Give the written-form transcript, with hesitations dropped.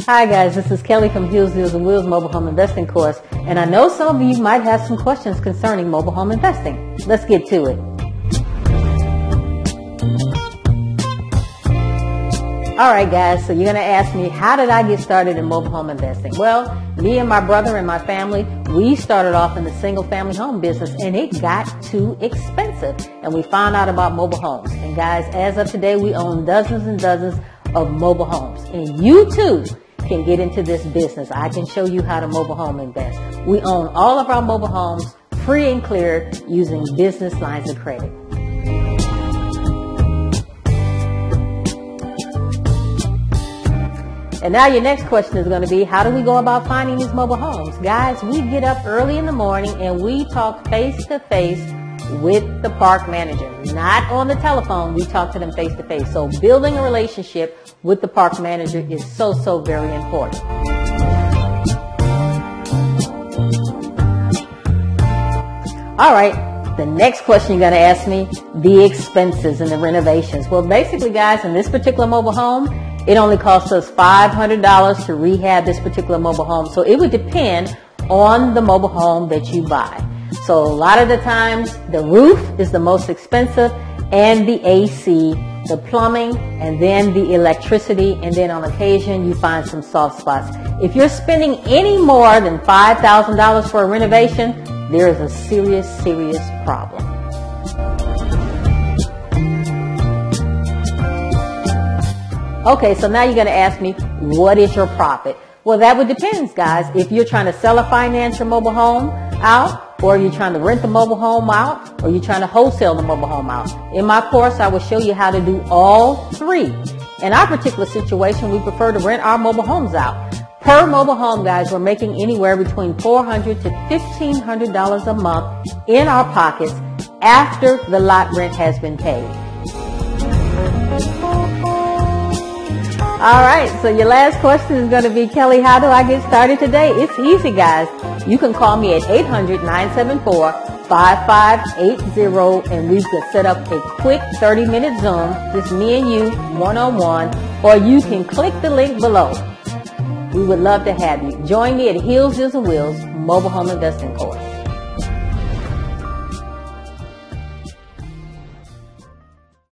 Hi guys, this is Kelly from Heels, Deals, and Wheels Mobile Home Investing Course, and I know some of you might have some questions concerning mobile home investing. Let's get to it. Alright guys, so you're going to ask me, how did I get started in mobile home investing? Well, me and my brother and my family, we started off in the single family home business and it got too expensive. And we found out about mobile homes. And guys, as of today, we own dozens and dozens of mobile homes. And you too can get into this business. I can show you how to mobile home invest. We own all of our mobile homes free and clear using business lines of credit. And now your next question is going to be, how do we go about finding these mobile homes? Guys, we get up early in the morning and we talk face to face with the park manager. Not on the telephone, we talk to them face to face. So building a relationship with the park manager is so very important. All right, the next question you're going to ask me, the expenses and the renovations. Well, basically, guys, in this particular mobile home, it only costs us $500 to rehab this particular mobile home. So it would depend on the mobile home that you buy. So a lot of the times, the roof is the most expensive, and the AC, the plumbing, and then the electricity, and then on occasion you find some soft spots. If you're spending any more than $5,000 for a renovation, there is a serious problem. Okay, so now you're going to ask me, what is your profit? Well, that would depend, guys. If you're trying to sell a finance your mobile home out, or you're trying to rent the mobile home out, or you're trying to wholesale the mobile home out. In my course, I will show you how to do all three. In our particular situation, we prefer to rent our mobile homes out. Per mobile home, guys, we're making anywhere between $400 to $1,500 a month in our pockets after the lot rent has been paid. All right, so your last question is going to be, Kelly, how do I get started today? It's easy, guys. You can call me at 800-974-5580, and we could set up a quick 30-minute Zoom, just me and you, one-on-one, or you can click the link below. We would love to have you. Join me at Heels, Deals, and Wheels Mobile Home Investing Course.